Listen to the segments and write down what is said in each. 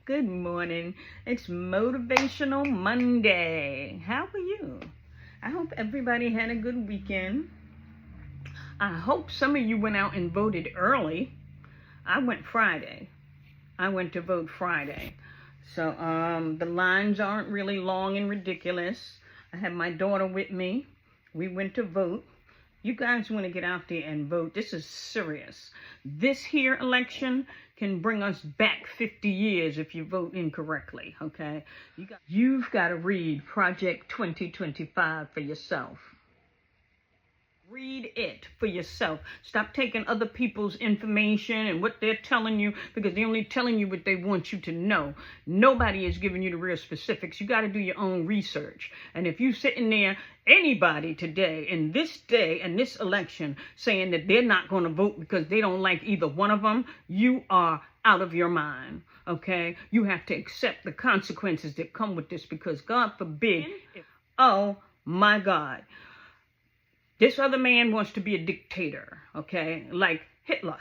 Good morning. It's Motivational Monday. How are you? I hope everybody had a good weekend. I hope some of you went out and voted early. I went Friday. I went to vote Friday. So the lines aren't really long and ridiculous. I had my daughter with me. We went to vote. You guys want to get out there and vote. This is serious. This here election can bring us back 50 years if you vote incorrectly, okay? You've got to read Project 2025 for yourself. Read it for yourself. Stop taking other people's information and what they're telling you, because they're only telling you what they want you to know. Nobody is giving you the real specifics. You got to do your own research. And if you're sitting there, anybody today, in this day and this election, saying that they're not going to vote because they don't like either one of them, you are out of your mind. Okay? You have to accept the consequences that come with this, because God forbid, oh my God, this other man wants to be a dictator, okay, like Hitler.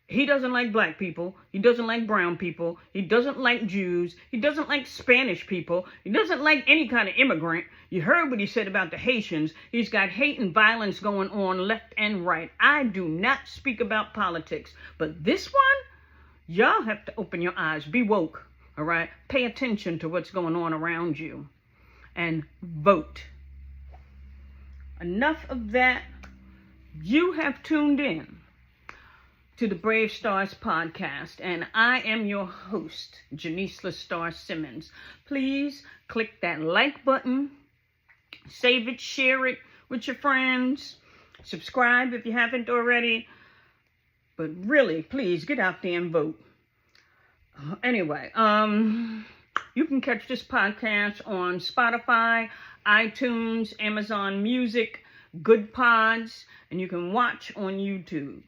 He doesn't like black people. He doesn't like brown people. He doesn't like Jews. He doesn't like Spanish people. He doesn't like any kind of immigrant. You heard what he said about the Haitians. He's got hate and violence going on left and right. I do not speak about politics, but this one, y'all have to open your eyes. Be woke, all right? Pay attention to what's going on around you and vote. Enough of that. You have tuned in to the Brave Stars podcast, and I am your host, Janice LaStar Simmons. Please click that like button, save it, share it with your friends, subscribe if you haven't already, but really, please get out there and vote. Anyway, you can catch this podcast on Spotify, iTunes, Amazon Music, Good Pods, and you can watch on YouTube.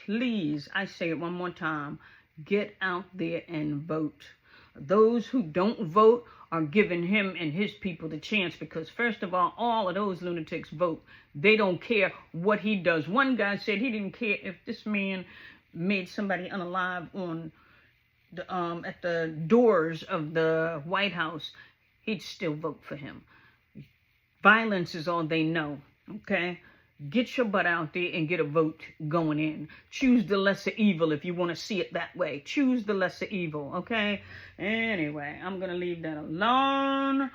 Please, I say it one more time, get out there and vote. Those who don't vote are giving him and his people the chance, because first of all of those lunatics vote. They don't care what he does. One guy said he didn't care if this man made somebody unalive on the, at the doors of the White House. He'd still vote for him. Violence is all they know, okay? Get your butt out there and get a vote going in. Choose the lesser evil if you want to see it that way. Choose the lesser evil, okay? Anyway, I'm going to leave that alone.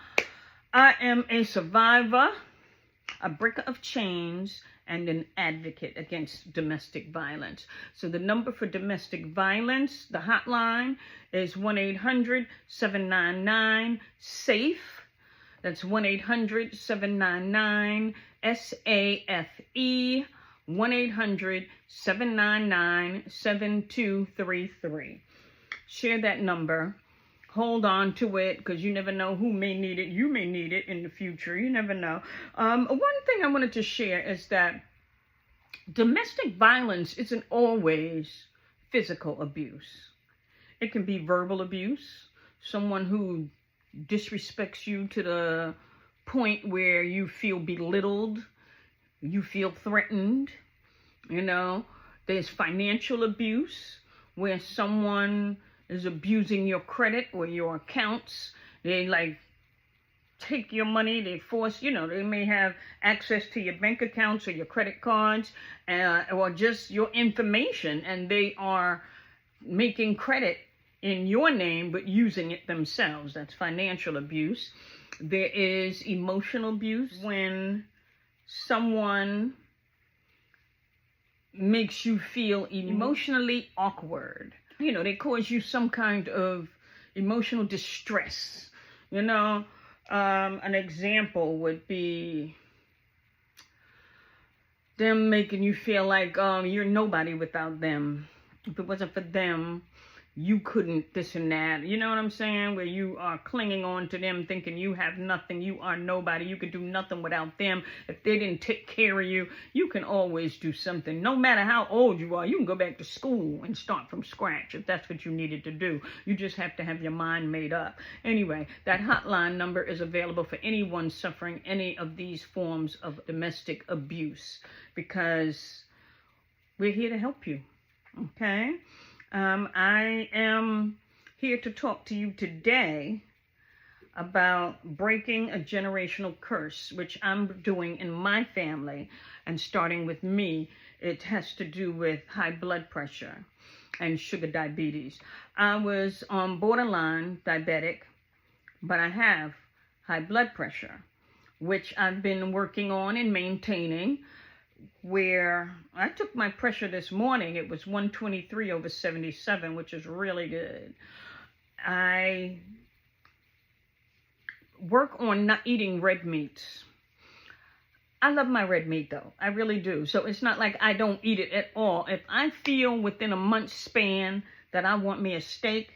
I am a survivor, a breaker of chains, and an advocate against domestic violence. So the number for domestic violence, the hotline, is 1-800-799-SAFE. That's 1-800-799-SAFE, 1-800-799-7233. Share that number. Hold on to it, because you never know who may need it. You may need it in the future. You never know. One thing I wanted to share is that domestic violence isn't always physical abuse. It can be verbal abuse. Someone who disrespects you to the point where you feel belittled, you feel threatened. You know, there's financial abuse, where someone is abusing your credit or your accounts. They like take your money, they force, they may have access to your bank accounts or your credit cards, or just your information, and they are making credit in your name, but using it themselves. That's financial abuse. There is emotional abuse, when someone makes you feel emotionally awkward. They cause you some kind of emotional distress. An example would be them making you feel like you're nobody without them. If it wasn't for them, you couldn't this and that. You know what I'm saying? Where you are clinging on to them, thinking you have nothing, you are nobody, you could do nothing without them. If they didn't take care of you, you can always do something. No matter how old you are, you can go back to school and start from scratch if that's what you needed to do. You just have to have your mind made up. Anyway, that hotline number is available for anyone suffering any of these forms of domestic abuse, because we're here to help you. Okay? I am here to talk to you today about breaking a generational curse, which I'm doing in my family and starting with me. It has to do with high blood pressure and sugar diabetes. I was on borderline diabetic, but I have high blood pressure, which I've been working on and maintaining, where I took my pressure this morning. It was 123/77, which is really good. I work on not eating red meats. I love my red meat though. I really do. So it's not like I don't eat it at all. If I feel within a month span that I want me a steak,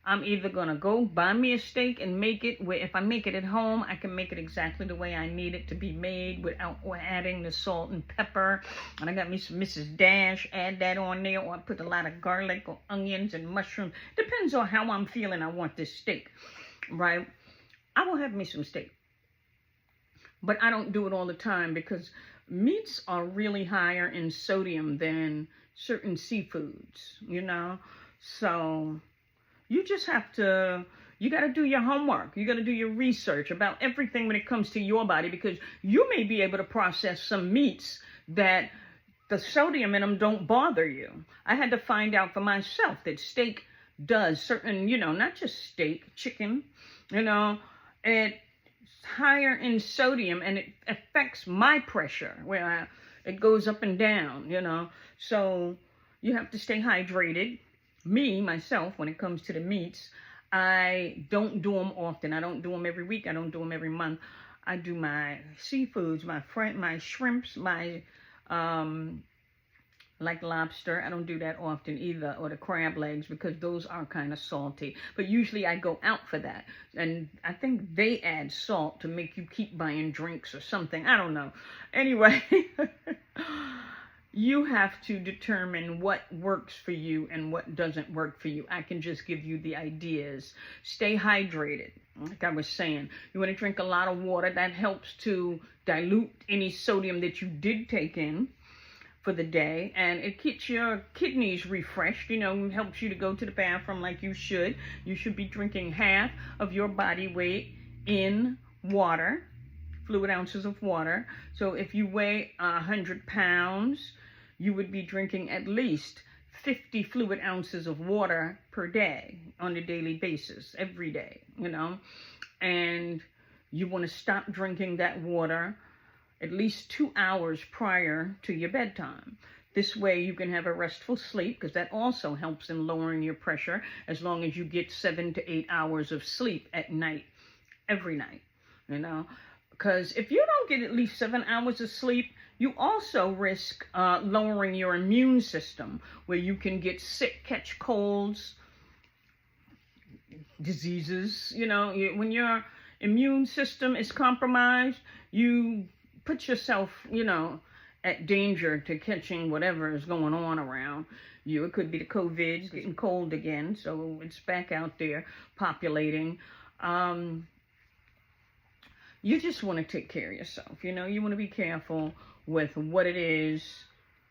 I'm either going to go buy me a steak and make it where if I make it at home, I can make it exactly the way I need it to be made without adding the salt and pepper. And I got me some Mrs. Dash, add that on there, or I put a lot of garlic or onions and mushrooms. Depends on how I'm feeling I want this steak, right? I will have me some steak. But I don't do it all the time because meats are really higher in sodium than certain seafoods, you know? So you just have to, you got to do your homework. You got to do your research about everything when it comes to your body, because you may be able to process some meats that the sodium in them don't bother you. I had to find out for myself that steak does certain, you know, not just steak, chicken, you know, it's higher in sodium and it affects my pressure where it goes up and down, you know. So you have to stay hydrated. Me, myself, when it comes to the meats, I don't do them often. I don't do them every week. I don't do them every month. I do my seafoods, my shrimps, my like lobster. I don't do that often either, or the crab legs, because those are kind of salty. But usually I go out for that. And I think they add salt to make you keep buying drinks or something. I don't know. Anyway, you have to determine what works for you and what doesn't work for you. I can just give you the ideas. Stay hydrated. Like I was saying, you want to drink a lot of water. That helps to dilute any sodium that you did take in for the day, and it keeps your kidneys refreshed, you know, helps you to go to the bathroom like you should. You should be drinking half of your body weight in water, fluid ounces of water. So if you weigh 100 pounds, you would be drinking at least 50 fluid ounces of water per day on a daily basis, every day, you know. And you want to stop drinking that water at least 2 hours prior to your bedtime. This way you can have a restful sleep, because that also helps in lowering your pressure, as long as you get 7 to 8 hours of sleep at night, every night, you know. Because if you don't get at least 7 hours of sleep, you also risk lowering your immune system, where you can get sick, catch colds, diseases. You know, when your immune system is compromised, you put yourself, you know, at danger to catching whatever is going on around you. It could be the COVID, it's getting cold again, so it's back out there populating. You just want to take care of yourself, you know. You want to be careful with what it is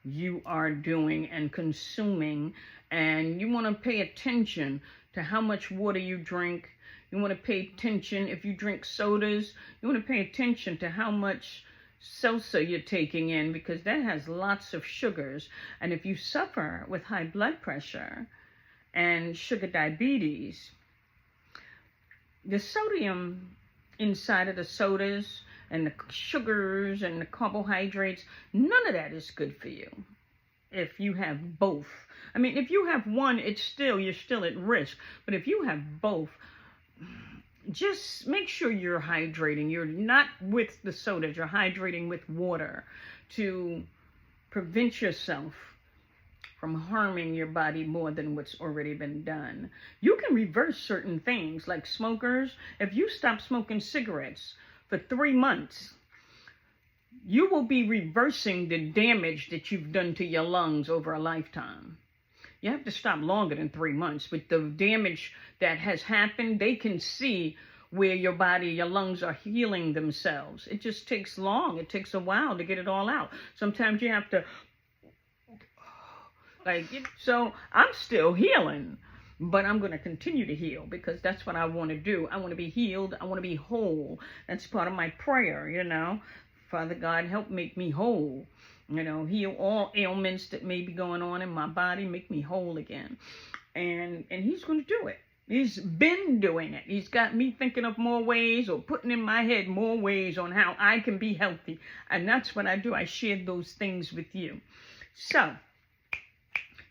you are doing and consuming, and you want to pay attention to how much water you drink. You want to pay attention, if you drink sodas, you want to pay attention to how much salsa you're taking in, because that has lots of sugars. And if you suffer with high blood pressure and sugar diabetes, the sodium inside of the sodas and the sugars and the carbohydrates, none of that is good for you if you have both. I mean, if you have one, you're still at risk. But if you have both, just make sure you're hydrating. You're not with the sodas, you're hydrating with water to prevent yourself from harming your body more than what's already been done. You can reverse certain things, like smokers. If you stop smoking cigarettes for 3 months, you will be reversing the damage that you've done to your lungs over a lifetime. You have to stop longer than 3 months, but the damage that has happened, they can see where your body, your lungs are healing themselves. It just takes long. It takes a while to get it all out. Sometimes you have to So I'm still healing, but I'm going to continue to heal because that's what I want to do. I want to be healed. I want to be whole. That's part of my prayer. Father God, help make me whole. Heal all ailments that may be going on in my body, make me whole again. And he's going to do it. He's been doing it. He's got me thinking of more ways, or putting in my head more ways on how I can be healthy. And that's what I do. I share those things with you. So,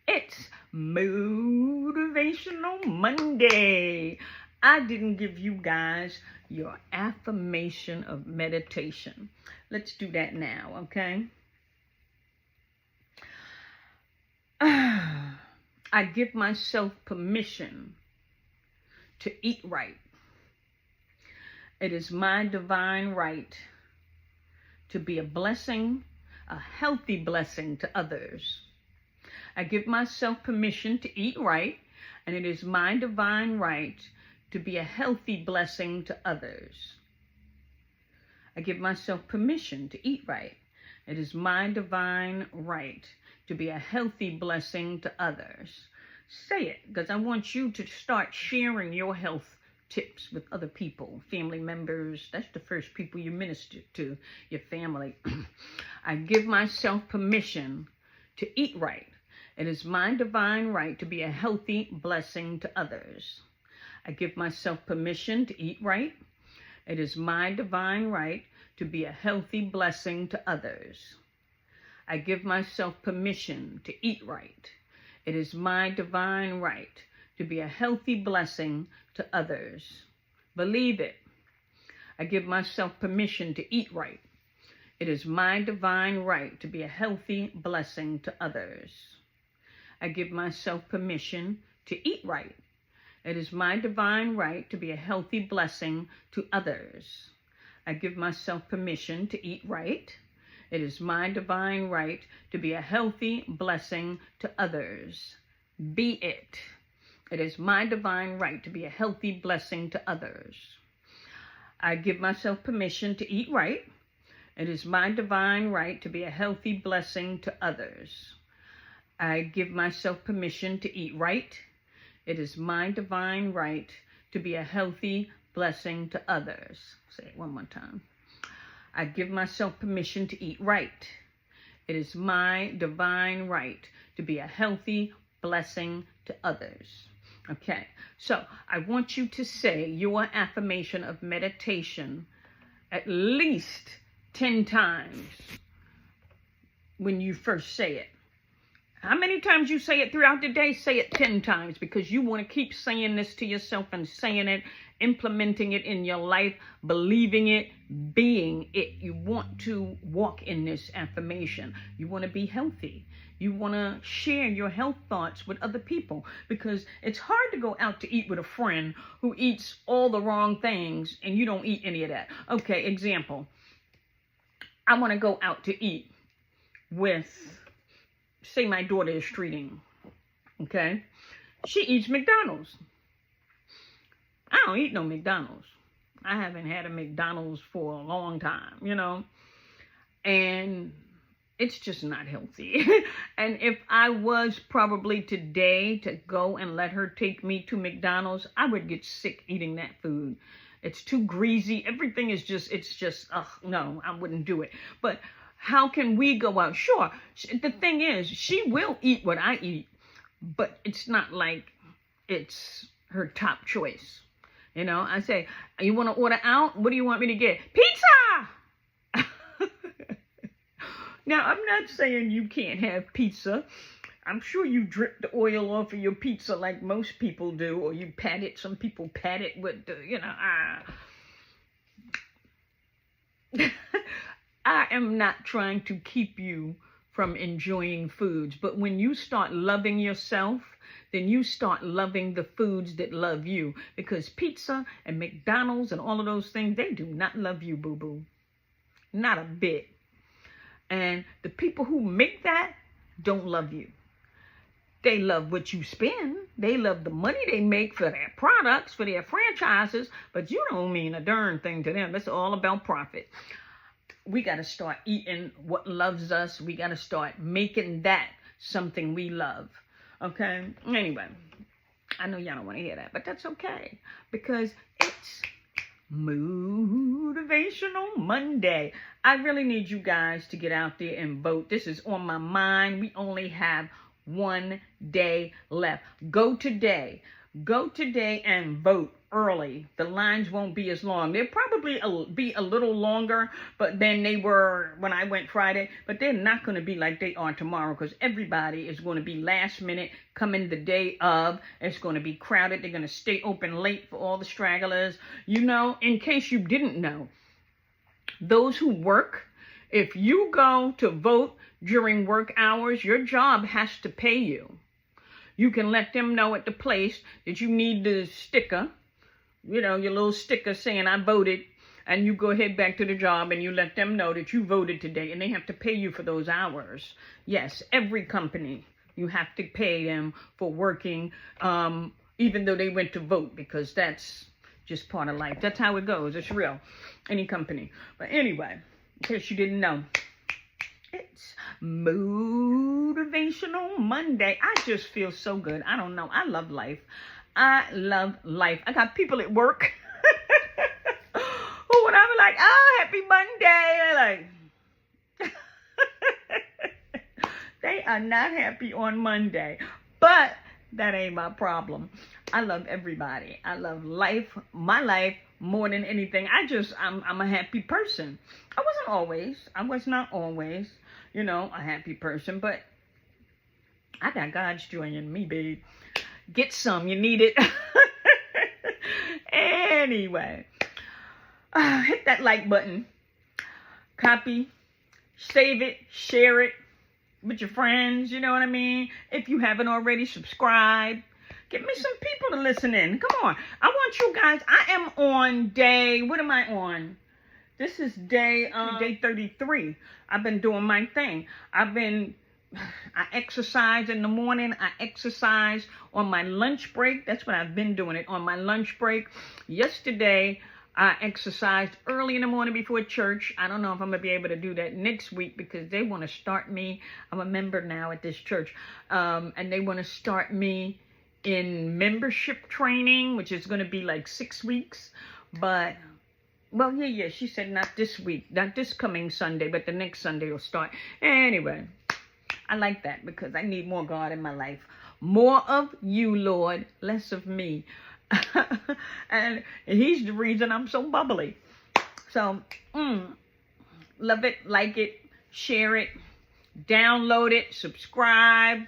it's Motivational Monday. I didn't give you guys your affirmation of meditation. Let's do that now, okay? I give myself permission to eat right. It is my divine right to be a blessing, a healthy blessing to others. I give myself permission to eat right, and it is my divine right to be a healthy blessing to others. I give myself permission to eat right. It is my divine right to be a healthy blessing to others. Say it, because I want you to start sharing your health tips with other people, family members. That's the first people you minister to, your family. I give myself permission to eat right. It is my divine right to be a healthy blessing to others. I give myself permission to eat right. It is my divine right to be a healthy blessing to others. I give myself permission to eat right. It is my divine right to be a healthy blessing to others. Believe it. I give myself permission to eat right. It is my divine right to be a healthy blessing to others. I give myself permission to eat right. It is my divine right to be a healthy blessing to others. I give myself permission to eat right. It is my divine right to be a healthy blessing to others. Be it. It is my divine right to be a healthy blessing to others. I give myself permission to eat right. It is my divine right to be a healthy blessing to others. I give myself permission to eat right. It is my divine right to be a healthy blessing to others. Say it one more time. I give myself permission to eat right. It is my divine right to be a healthy blessing to others. Okay, so I want you to say your affirmation of meditation at least 10 times when you first say it. How many times you say it throughout the day? Say it 10 times, because you want to keep saying this to yourself and saying it, implementing it in your life, believing it, being it. You want to walk in this affirmation. You want to be healthy. You want to share your health thoughts with other people, because it's hard to go out to eat with a friend who eats all the wrong things and you don't eat any of that. Okay, example. I want to go out to eat with, say my daughter is treating, okay? She eats McDonald's. I don't eat no McDonald's. I haven't had a McDonald's for a long time, and it's just not healthy. And if I was probably today to go and let her take me to McDonald's, I would get sick eating that food. It's too greasy. Everything is no, I wouldn't do it. But how can we go out? Sure, the thing is, she will eat what I eat, but it's not like it's her top choice. I say, you want to order out? What do you want me to get? Pizza! Now, I'm not saying you can't have pizza. I'm sure you drip the oil off of your pizza like most people do, or you pat it. Some people pat it with the, I am not trying to keep you from enjoying foods, but when you start loving yourself, then you start loving the foods that love you, because pizza and McDonald's and all of those things, they do not love you, boo-boo. Not a bit. And the people who make that don't love you. They love what you spend. They love the money they make for their products, for their franchises, but you don't mean a darn thing to them. It's all about profit. We got to start eating what loves us. We got to start making that something we love. Okay? Anyway, I know y'all don't want to hear that, but that's okay, because it's Motivational Monday. I really need you guys to get out there and vote. This is on my mind. We only have one day left. Go today and vote early. The lines won't be as long. They'll probably be a little longer, but then they were when I went Friday, but they're not going to be like they are tomorrow, because everybody is going to be last minute coming the day of. It's going to be crowded. They're going to stay open late for all the stragglers. In case you didn't know, those who work, if you go to vote during work hours, your job has to pay you. You can let them know at the place that you need the sticker, your little sticker saying I voted, and you go ahead back to the job and you let them know that you voted today, and they have to pay you for those hours. Yes, every company, you have to pay them for working, even though they went to vote, because that's just part of life. That's how it goes. It's real. Any company. But anyway, in case you didn't know, it's Motivational Monday. I just feel so good. I don't know. I love life. I got people at work who, when I'm like, happy Monday, they're like, they are not happy on Monday. But that ain't my problem. I love everybody. I love life, my life, more than anything. I'm a happy person. I was not always, a happy person, but I got God's joy in me, babe. Get some, you need it. Anyway, hit that like button, copy, save it, share it with your friends, you know what I mean? If you haven't already, subscribe. Get me some people to listen in. Come on. I want you guys. I am on what am I on? This is day 33. I've been doing my thing. I exercise in the morning. I exercise on my lunch break. That's what I've been doing, it on my lunch break. Yesterday, I exercised early in the morning before church. I don't know if I'm going to be able to do that next week, because they want to start me. I'm a member now at this church. And they want to start me in membership training, which is going to be like 6 weeks. But, well, yeah, she said not this week, not this coming Sunday, but the next Sunday will start. Anyway, I like that, because I need more God in my life. More of you, Lord, less of me. And he's the reason I'm so bubbly. So, love it, like it, share it, download it, subscribe,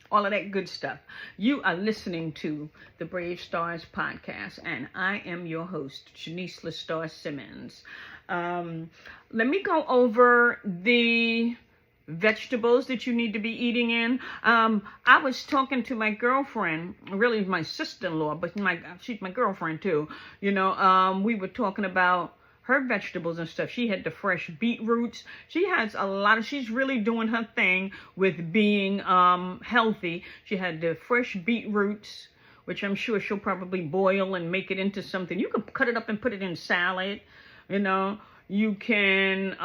all of that good stuff. You are listening to the Brave Stars podcast, and I am your host, Janice LaStar Simmons. Let me go over the vegetables that you need to be eating in. I was talking to my girlfriend, really my sister-in-law, but she's my girlfriend too. We were talking about her vegetables and stuff. She had the fresh beetroots. She's really doing her thing with being healthy. She had the fresh beetroots, which I'm sure she'll probably boil and make it into something. You can cut it up and put it in salad, You can,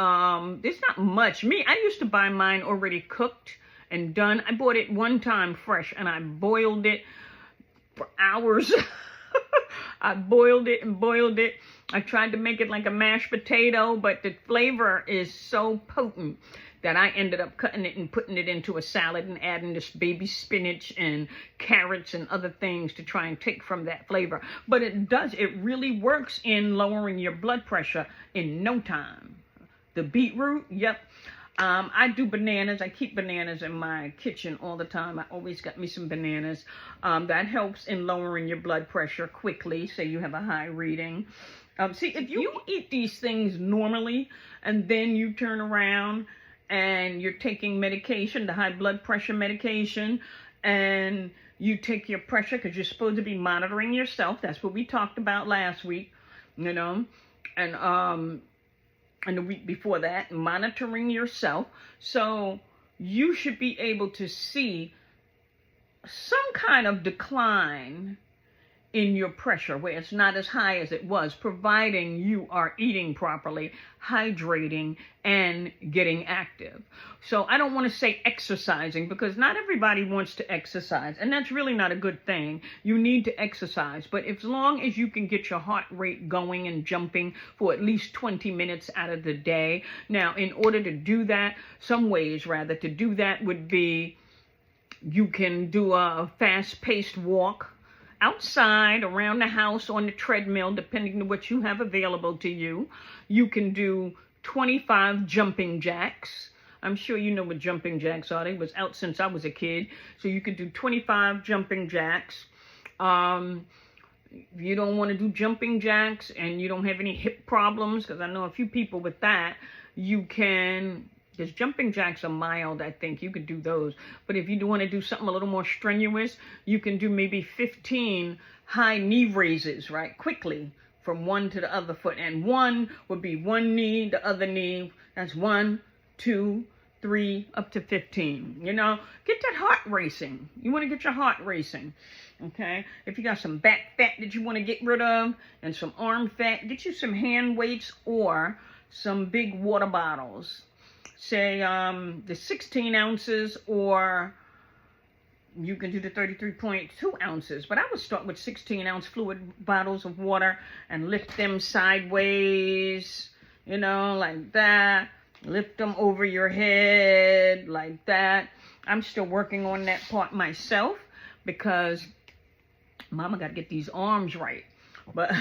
there's not much. I used to buy mine already cooked and done. I bought it one time fresh, and I boiled it for hours. I boiled it and boiled it. I tried to make it like a mashed potato, but the flavor is so potent that I ended up cutting it and putting it into a salad and adding this baby spinach and carrots and other things to try and take from that flavor. But it really works in lowering your blood pressure in no time. The beetroot, yep. I do bananas. I keep bananas in my kitchen all the time. I always got me some bananas. That helps in lowering your blood pressure quickly, so you have a high reading. See, if you eat these things normally and then you turn around and you're taking medication, the high blood pressure medication, and you take your pressure, because you're supposed to be monitoring yourself. That's what we talked about last week, and the week before that, monitoring yourself. So you should be able to see some kind of decline in your pressure, where it's not as high as it was, providing you are eating properly, hydrating, and getting active. So I don't want to say exercising, because not everybody wants to exercise, and that's really not a good thing. You need to exercise, but as long as you can get your heart rate going and jumping for at least 20 minutes out of the day. Now, in order to do that, some ways rather to do that would be, you can do a fast-paced walk outside, around the house, on the treadmill, depending on what you have available to you. You can do 25 jumping jacks. I'm sure you know what jumping jacks are. They was out since I was a kid. So you could do 25 jumping jacks. If you don't want to do jumping jacks and you don't have any hip problems, because I know a few people with that, you can, because jumping jacks are mild, I think. You could do those. But if you do want to do something a little more strenuous, you can do maybe 15 high knee raises, right? Quickly, from one to the other foot. And one would be one knee, the other knee. That's 1, 2, 3, up to 15. You know, get that heart racing. You want to get your heart racing. Okay? If you got some back fat that you want to get rid of, and some arm fat, get you some hand weights or some big water bottles. Say the 16 ounces, or you can do the 33.2 ounces. But I would start with 16-ounce fluid bottles of water and lift them sideways, you know, like that. Lift them over your head like that. I'm still working on that part myself, because mama got to get these arms right. But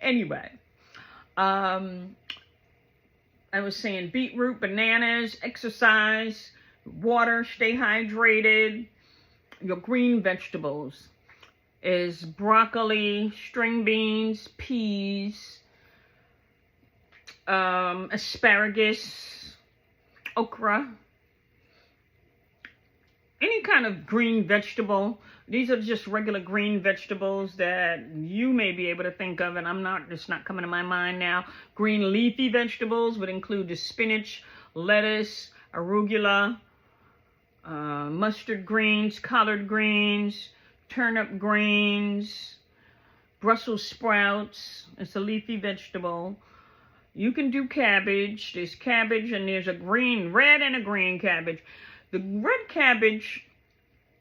anyway, I was saying beetroot, bananas, exercise, water, stay hydrated. Your green vegetables is broccoli, string beans, peas, asparagus, okra, any kind of green vegetable. These are just regular green vegetables that you may be able to think of, and it's not coming to my mind now. Green leafy vegetables would include the spinach, lettuce, arugula, mustard greens, collard greens, turnip greens, Brussels sprouts. It's a leafy vegetable. You can do cabbage. There's cabbage, and there's a red and a green cabbage. The red cabbage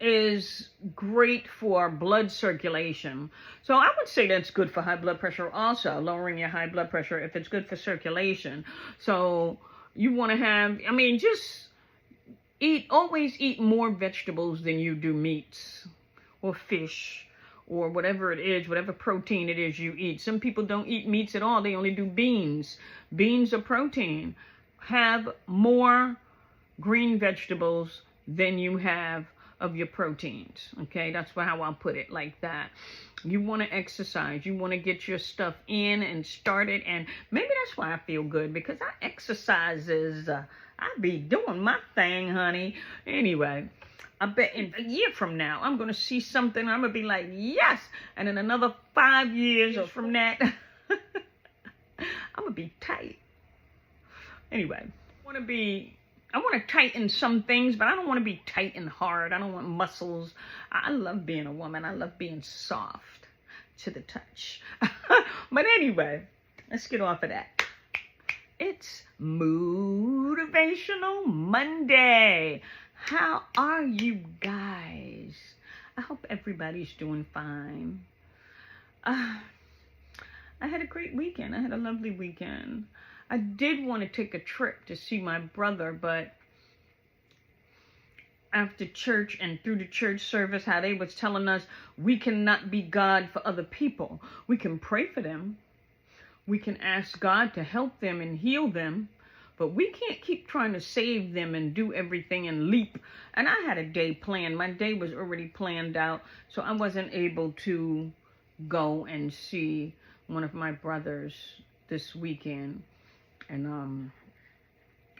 is great for blood circulation. So I would say that's good for high blood pressure also, lowering your high blood pressure if it's good for circulation. So you want to have, just always eat more vegetables than you do meats or fish or whatever it is, whatever protein it is you eat. Some people don't eat meats at all. They only do beans. Beans are protein. Have more green vegetables than you have of your proteins. Okay, that's how I'll put it, like that. You want to exercise. You want to get your stuff in and started, and maybe that's why I feel good, because I exercises. I be doing my thing, honey. Anyway, I bet in a year from now, I'm going to see something. I'm going to be like, yes. And in another 5 years from that, I'm going to be tight. Anyway, I want to tighten some things, but I don't want to be tight and hard. I don't want muscles. I love being a woman. I love being soft to the touch. But anyway, let's get off of that. It's Motivational Monday. How are you guys? I hope everybody's doing fine. I had a great weekend. I had a lovely weekend. I did want to take a trip to see my brother, but after church and through the church service, how they was telling us we cannot be God for other people. We can pray for them. We can ask God to help them and heal them, but we can't keep trying to save them and do everything and leap. And I had a day planned. My day was already planned out, so I wasn't able to go and see one of my brothers this weekend in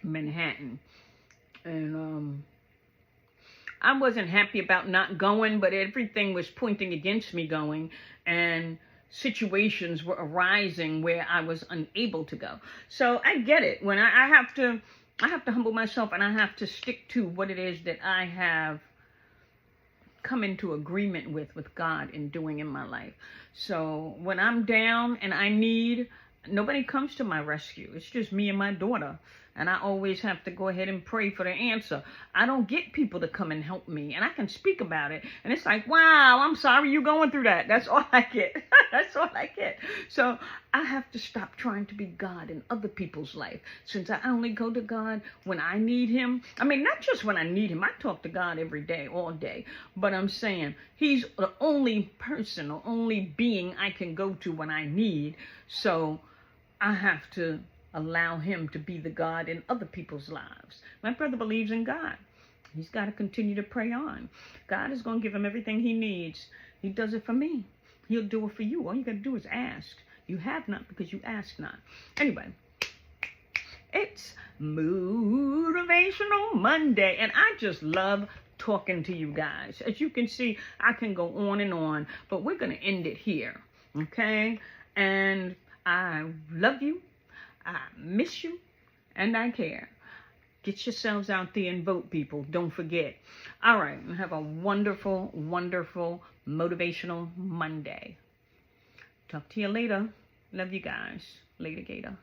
Manhattan. And I wasn't happy about not going, but everything was pointing against me going, and situations were arising where I was unable to go. So I get it. When I have to humble myself, and I have to stick to what it is that I have come into agreement with God in doing in my life. So when I'm down and I need, nobody comes to my rescue. It's just me and my daughter. And I always have to go ahead and pray for the answer. I don't get people to come and help me. And I can speak about it. And it's like, wow, I'm sorry you're going through that. That's all I get. That's all I get. So I have to stop trying to be God in other people's life. Since I only go to God when I need him. I mean, not just when I need him. I talk to God every day, all day. But I'm saying he's the only person or only being I can go to when I need. So I have to allow him to be the God in other people's lives. My brother believes in God. He's got to continue to pray on. God is going to give him everything he needs. He does it for me. He'll do it for you. All you got to do is ask. You have not because you ask not. Anyway, it's Motivational Monday, and I just love talking to you guys. As you can see, I can go on and on, but we're going to end it here, okay? And I love you. I miss you, and I care. Get yourselves out there and vote, people. Don't forget. All right, have a wonderful, wonderful Motivational Monday. Talk to you later. Love you guys. Later, Gator.